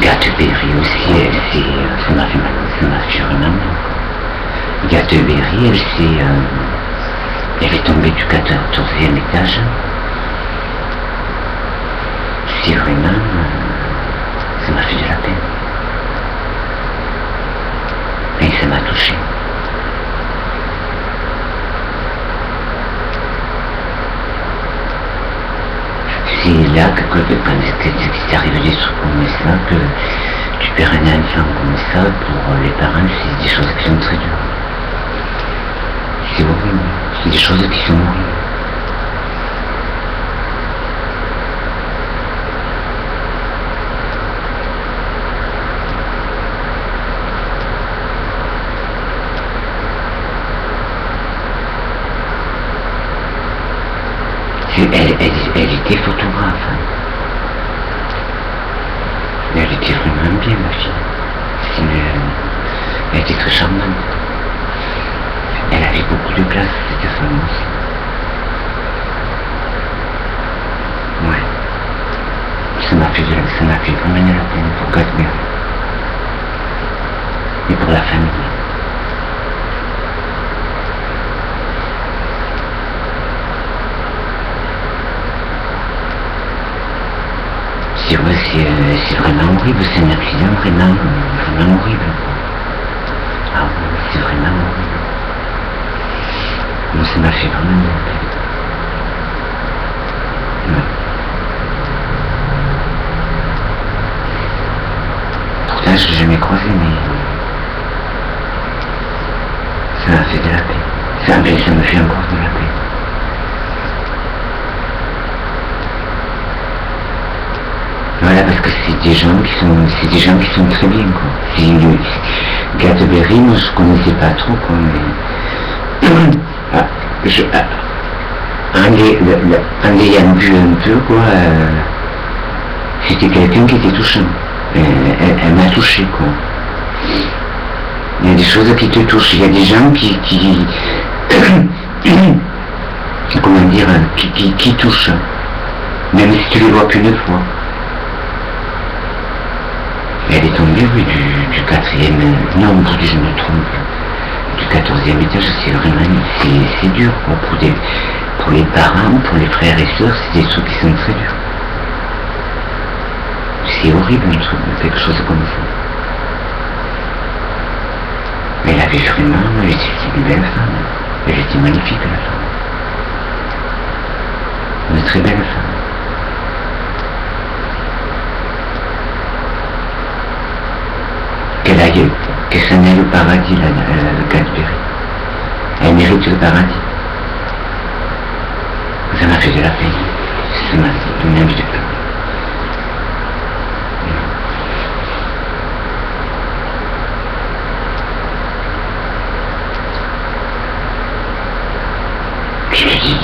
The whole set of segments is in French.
Gateberry aussi, ça m'a fait vraiment. Gateberry, elle est tombée du 14e étage. C'est vraiment, ça m'a fait de la peine. Et ça m'a touché. C'est là que quand c'est arrivé des trucs comme ça, que tu perds un enfant comme ça, pour les parents, c'est des choses qui sont très dures. C'est horrible. C'est des choses qui sont horribles. Elle était photographe. Elle était vraiment bien, ma fille. Elle était très charmante. Elle avait beaucoup de classe, cette femme aussi. Ouais. Ça m'a fait vraiment de la peine pour Gatsby. Et pour la famille. C'est vrai, c'est vraiment horrible, c'est un accident vraiment horrible. Ah oui, c'est vraiment horrible. Mais ça m'a fait vraiment de la peine. Ouais. Pourtant, je l'ai jamais croisé, mais ça m'a fait de la peine. Ça me fait encore de la peine. Voilà, parce que c'est des gens qui sont très bien, quoi. Gateberry, moi je connaissais pas trop, quoi, mais en l'ayant vu un peu, quoi, c'était quelqu'un qui était touchant. Elle m'a touché, quoi. Il y a des choses qui te touchent, il y a des gens qui comment dire, qui touchent, même si tu les vois qu'une fois. Elle est tombée, oui, du 4e, non, aujourd'hui je me trompe, du 14e étage, c'est vraiment, c'est dur, quoi, pour les parents, pour les frères et sœurs, c'est des trucs qui sont très durs. C'est horrible, un truc, quelque chose comme ça. Elle avait vraiment, elle était une belle femme, elle était magnifique, la femme. Une très belle femme. Que ça n'est le paradis, le Gatsby. Elle mérite le paradis. Ça m'a fait de la peine. Ça m'a donné envie de pleurer.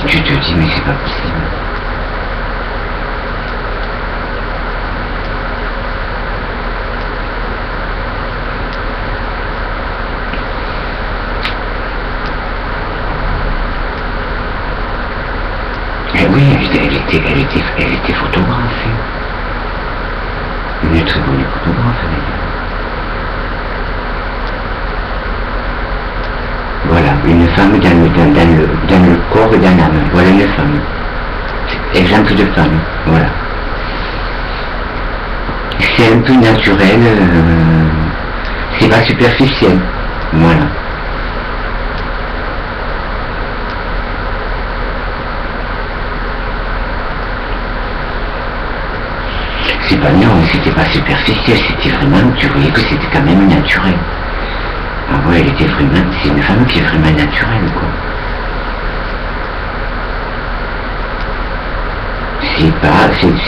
Tu te dis, mais c'est pas possible. Oui, elle était photographe. Une très bonne photographe, d'ailleurs. Voilà, une femme dans le corps et dans l'âme. Voilà une femme. Exemple de femme, voilà. C'est un peu naturel, c'est pas superficiel. Voilà. C'est pas non, c'était pas superficiel, c'était vraiment, tu voyais que c'était quand même naturel. Ah ouais, elle était vraiment, c'est une femme qui est vraiment naturelle, quoi.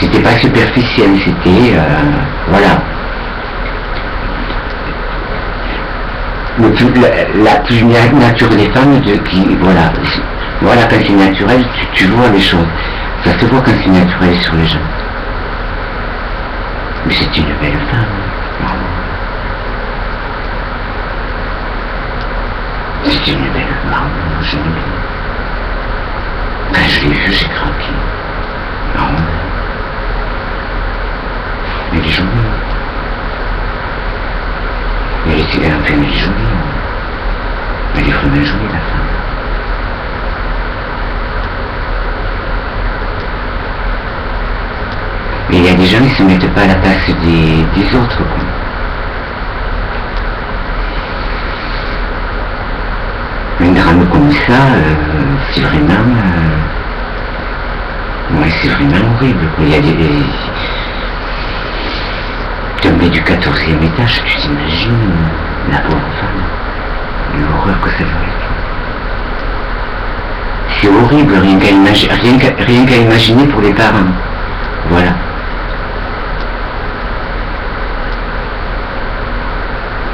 C'était pas superficiel, c'était, voilà. La plus naturelle des femmes, voilà, quand c'est naturel, tu vois les choses. Ça se voit quand c'est naturel sur les gens. Mais c'est une belle femme. C'est une belle femme, je l'aime bien. Quand je l'ai vue, j'ai craqué. Non. Elle est jolie. elle est jolie. Elle est vraiment jolie, la femme. Et il y a des gens qui ne se mettent pas à la place des autres, quoi. Un drame comme ça, c'est vraiment... ouais, c'est vraiment horrible, quoi. Il y a des... Tomber du 14e étage, tu t'imagines la pauvre femme, l'horreur que ça doit être. C'est horrible, rien qu'à imaginer pour les parents. Voilà.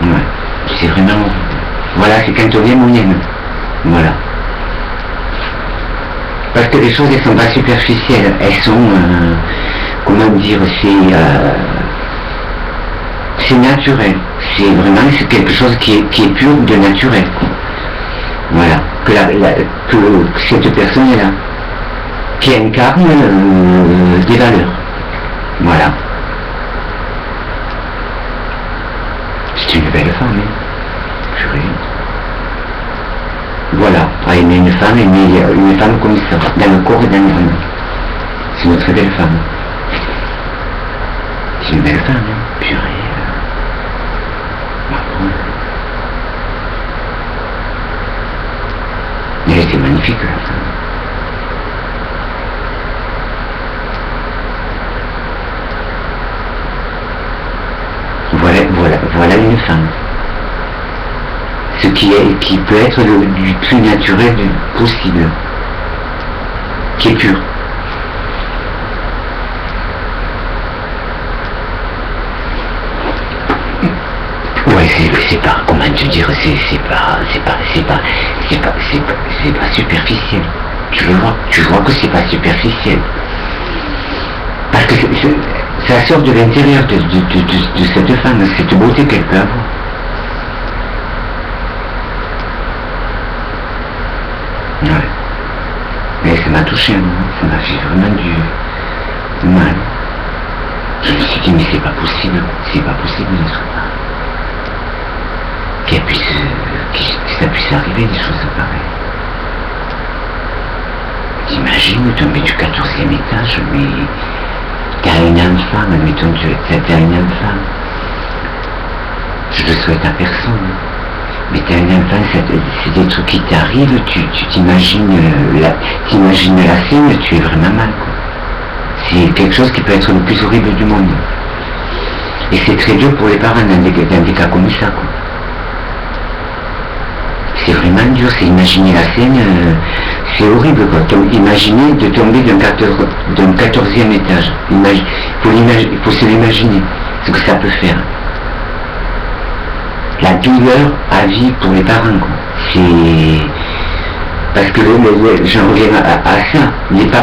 Ouais, c'est vraiment horrible. Voilà, c'est quand on est moyenne. Voilà. Parce que les choses, elles sont pas superficielles, elles sont, comment dire, c'est naturel. C'est vraiment quelque chose qui est pur de naturel. Voilà. Que cette personne-là, qui incarne des valeurs. Voilà. C'est une belle femme, hein. Purée. Voilà, à aimer une femme comme ça, dans le corps et dans l'âme. C'est une très belle femme. C'est une belle femme, hein. Purée. Elle était magnifique, la femme. Voilà une femme. Ce qui peut être du plus naturel possible, qui est pur. Ouais, c'est pas, comment te dire, c'est pas superficiel. Tu vois que c'est pas superficiel. Parce que ça sort de l'intérieur de cette femme, cette beauté qu'elle peut avoir. Ouais. Mais ça m'a touché, ça m'a fait vraiment du mal. Je me suis dit, mais c'est pas possible ne soit pas. Que ça puisse arriver des choses pareilles. T'imagines tomber du 14e étage, mais t'as une enfant, admettons que t'as une enfant. Je le souhaite à personne. Mais t'as une enfant, c'est des trucs qui t'arrivent, tu t'imagines la scène, tu es vraiment mal, quoi. C'est quelque chose qui peut être le plus horrible du monde. Et c'est très dur pour les parents dans des cas comme ça, quoi. C'est vraiment dur, c'est imaginer la scène, c'est horrible, quoi. Imaginer de tomber d'un 14e étage. Il faut se l'imaginer, ce que ça peut faire. La douleur à vie pour les parents, quoi. C'est... Parce que j'en reviens à ça.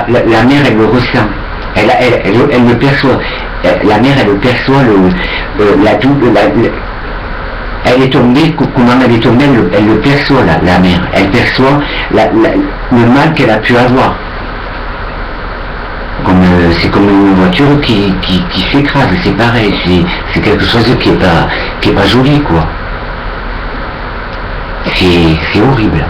La mère, elle le ressent. Elle le perçoit. La mère, elle le perçoit, la douleur... Elle est tombée, comment elle est tombée, elle le perçoit, la mère. Elle perçoit le mal qu'elle a pu avoir. C'est comme une voiture qui s'écrase, c'est pareil, c'est quelque chose qui est pas joli, quoi. C'est horrible.